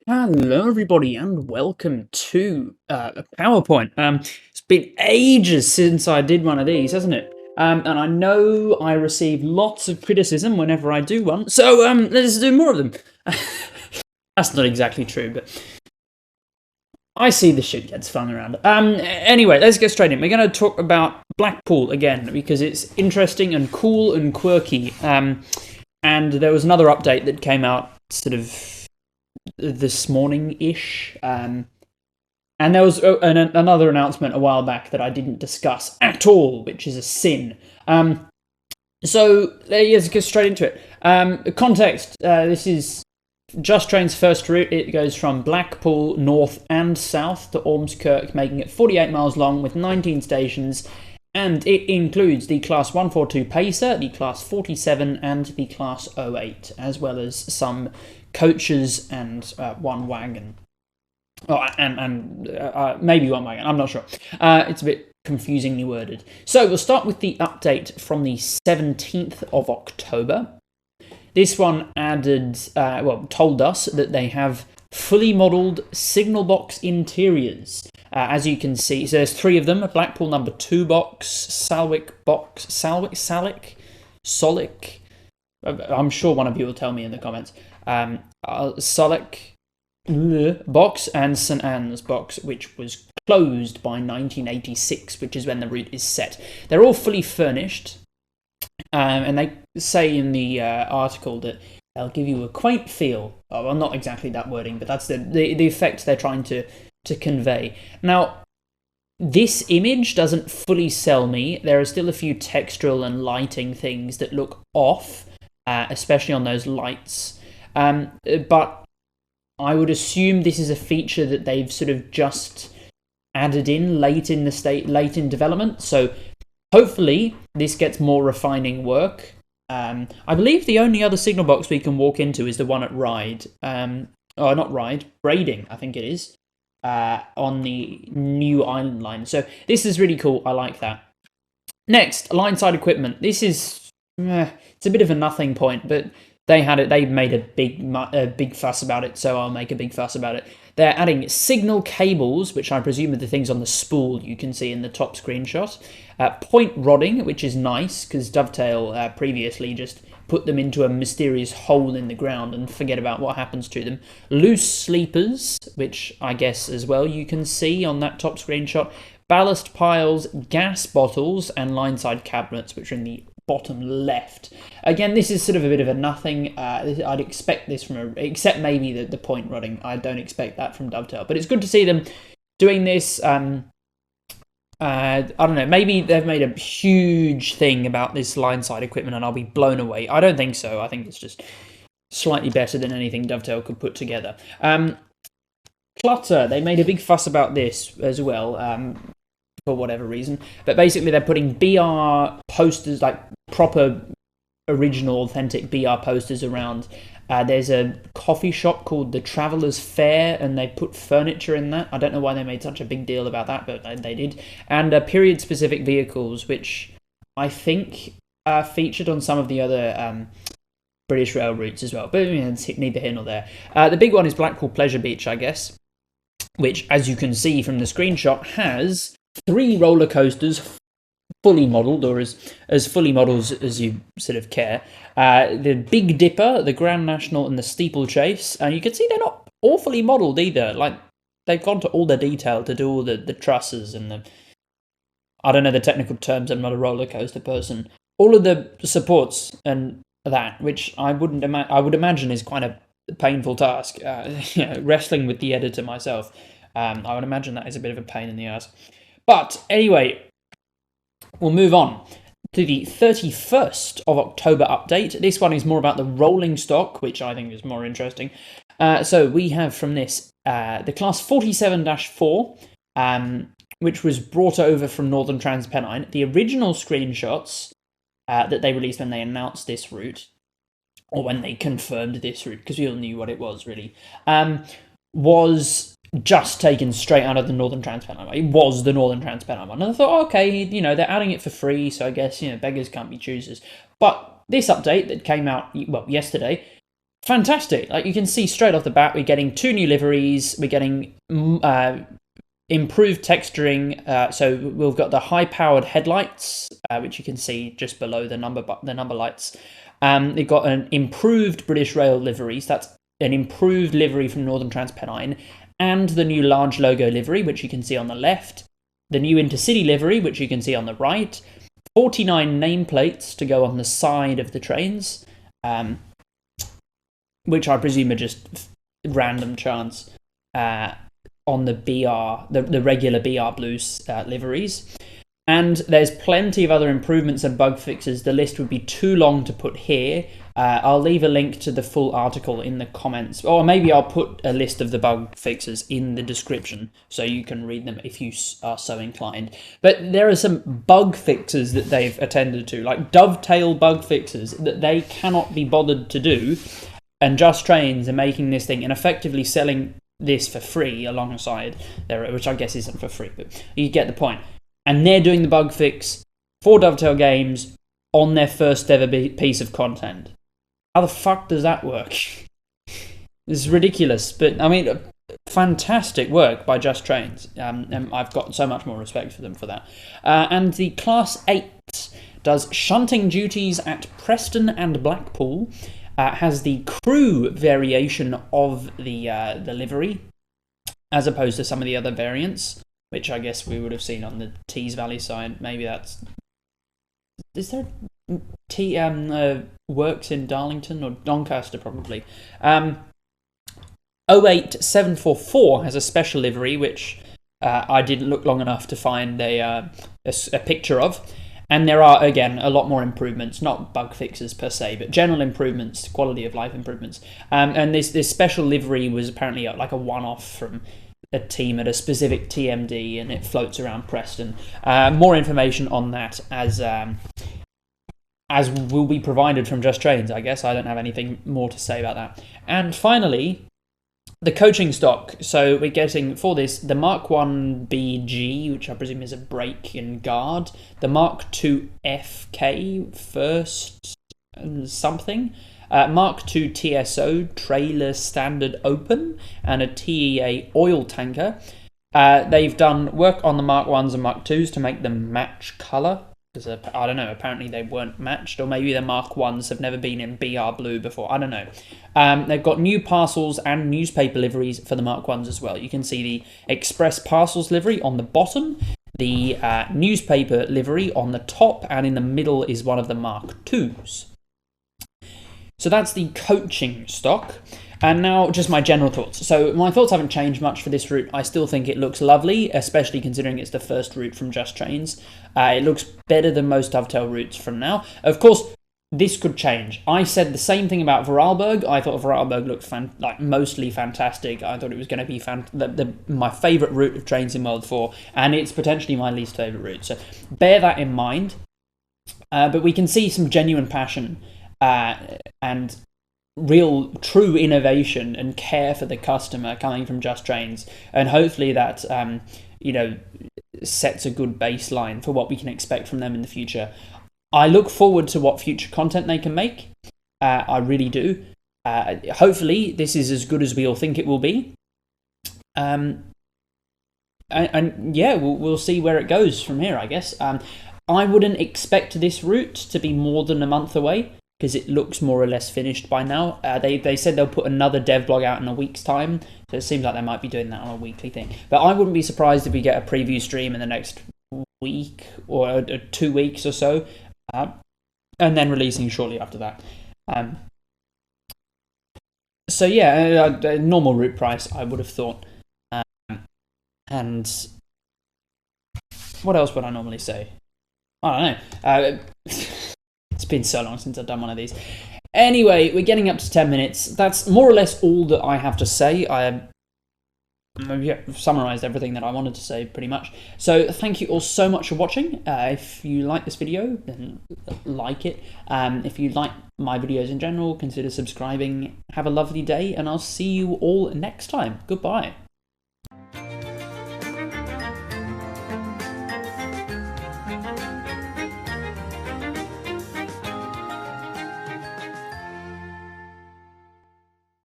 Hello, everybody, and welcome to a PowerPoint. It's been ages since I did one of these, hasn't it? And I know I receive lots of criticism whenever I do one, so let's do more of them. That's not exactly true, but I see the shit gets fun around. Anyway, let's get straight in. We're going to talk about Blackpool again because it's interesting and cool and quirky. And there was another update that came out sort of this morning-ish. And there was another announcement a while back that I didn't discuss at all, which is a sin. So let's get straight into it. Context: this is Just Train's first route. It goes from Blackpool north and south to Ormskirk, making it 48 miles long with 19 stations. And it includes the Class 142 Pacer, the Class 47, and the Class 08, as well as some coaches and one wagon. Oh, and maybe one wagon, I'm not sure. It's a bit confusingly worded. So we'll start with the update from the 17th of October. This one told us that they have fully modelled signal box interiors. As you can see, so there's three of them: a Blackpool number 2 box, Salwick box, Salwick, Solic. I'm sure one of you will tell me in the comments. Solic box and St Anne's box, which was closed by 1986, which is when the route is set. They're all fully furnished, and they say in the article that they'll give you a quaint feel. Oh, well, not exactly that wording, but that's the effect they're trying to convey. Now, this image doesn't fully sell me. There are still a few textural and lighting things that look off, especially on those lights. But I would assume this is a feature that they've sort of just added in late in development. So hopefully this gets more refining work. I believe the only other signal box we can walk into is the one at Ryde. Brading, I think it is. On the new Island line. So this is really cool. I like that. Next, line side equipment. This is it's a bit of a nothing point, but they made a big fuss about it, so I'll make a big fuss about it. They're adding signal cables, which I presume are the things on the spool you can see in the top screenshot. Point rodding, which is nice because Dovetail previously just put them into a mysterious hole in the ground and forget about what happens to them. Loose sleepers, which I guess as well you can see on that top screenshot. Ballast piles, gas bottles, and line side cabinets, which are in the bottom left. Again, this is sort of a bit of a nothing. I'd expect this except maybe the point rodding. I don't expect that from Dovetail, but it's good to see them doing this. I don't know, maybe they've made a huge thing about this line side equipment and I'll be blown away. I don't think so. I think it's just slightly better than anything Dovetail could put together. Clutter, they made a big fuss about this as well, for whatever reason. But basically they're putting BR posters, like proper, original, authentic BR posters around. There's a coffee shop called the Traveller's Fair, and they put furniture in that. I don't know why they made such a big deal about that, but they did. And period-specific vehicles, which I think are featured on some of the other British rail routes as well. But it's neither here nor there. The big one is Blackpool Pleasure Beach, I guess, which, as you can see from the screenshot, has 3 roller coasters, fully modelled, or as fully modelled as you sort of care. The Big Dipper, the Grand National, and the Steeplechase. And you can see they're not awfully modelled either. Like, they've gone to all the detail to do all the trusses and the... I don't know the technical terms, I'm not a roller coaster person. All of the supports and that, which I would imagine is quite a painful task. Wrestling with the editor myself, I would imagine that is a bit of a pain in the ass. But anyway, we'll move on to the 31st of October update. This one is more about the rolling stock, which I think is more interesting. So we have from this the Class 47-4, which was brought over from Northern TransPennine. The original screenshots that they released when they announced this route, or when they confirmed this route, because we all knew what it was, really, was just taken straight out of the Northern TransPennine one. It was the Northern TransPennine one. And I thought, okay, they're adding it for free, so I guess, beggars can't be choosers. But this update that came out, yesterday, fantastic. Like, you can see straight off the bat, we're getting 2 new liveries, we're getting improved texturing. So we've got the high-powered headlights, which you can see just below the number lights. They've got an improved British Rail liveries. That's an improved livery from Northern TransPennine, and the new large logo livery, which you can see on the left. The new Intercity livery, which you can see on the right. 49 nameplates to go on the side of the trains, which I presume are just random chance on the the regular BR Blues liveries. And there's plenty of other improvements and bug fixes. The list would be too long to put here. I'll leave a link to the full article in the comments, or maybe I'll put a list of the bug fixes in the description so you can read them if you are so inclined. But there are some bug fixes that they've attended to, like dovetail bug fixes that they cannot be bothered to do, and Just Trains are making this thing and effectively selling this for free alongside there, which I guess isn't for free, but you get the point. And they're doing the bug fix for Dovetail Games on their first ever piece of content. How the fuck does that work? This is ridiculous, but I mean, fantastic work by Just Trains. And I've got so much more respect for them for that. And the Class 8 does shunting duties at Preston and Blackpool. Has the crew variation of the livery, as opposed to some of the other variants, which I guess we would have seen on the Tees Valley side. Maybe that's... Is there works in Darlington or Doncaster, probably? 08744 has a special livery, which I didn't look long enough to find a picture of. And there are, again, a lot more improvements, not bug fixes per se, but general improvements, quality of life improvements. And this special livery was apparently like a one-off from a team at a specific TMD, and it floats around Preston. More information on that as will be provided from Just Trains, I guess. I don't have anything more to say about that. And finally, the coaching stock. So we're getting, for this, the Mark 1 BG, which I presume is a brake and guard, the Mark 2 FK first something, Mark 2 TSO trailer standard open, and a TEA oil tanker. They've done work on the Mark 1s and Mark 2s to make them match colour. Because, I don't know, apparently they weren't matched, or maybe the Mark 1s have never been in BR Blue before, I don't know. They've got new parcels and newspaper liveries for the Mark 1s as well. You can see the Express Parcels livery on the bottom, the newspaper livery on the top, and in the middle is one of the Mark 2s. So that's the coaching stock. And now, just my general thoughts. So my thoughts haven't changed much for this route. I still think it looks lovely, especially considering it's the first route from Just Trains. It looks better than most Dovetail routes from now. Of course, this could change. I said the same thing about Vorarlberg. I thought Vorarlberg looked mostly fantastic. I thought it was going to be my favourite route of trains in World 4, and it's potentially my least favourite route. So bear that in mind. But we can see some genuine passion and real true innovation and care for the customer coming from Just Trains, and hopefully that sets a good baseline for what we can expect from them in the future. I look forward to what future content they can make. I really do. Hopefully this is as good as we all think it will be. And yeah, we'll see where it goes from here, I guess. I wouldn't expect this route to be more than a month away, because it looks more or less finished by now. They said they'll put another dev blog out in a week's time, so it seems like they might be doing that on a weekly thing. But I wouldn't be surprised if we get a preview stream in the next week or 2 weeks or so, and then releasing shortly after that. So yeah, a normal route price, I would have thought. And what else would I normally say? I don't know. It's been so long since I've done one of these. Anyway, we're getting up to 10 minutes. That's more or less all that I have to say. I've summarised everything that I wanted to say, pretty much. So thank you all so much for watching. If you like this video, then like it. If you like my videos in general, consider subscribing. Have a lovely day, and I'll see you all next time. Goodbye.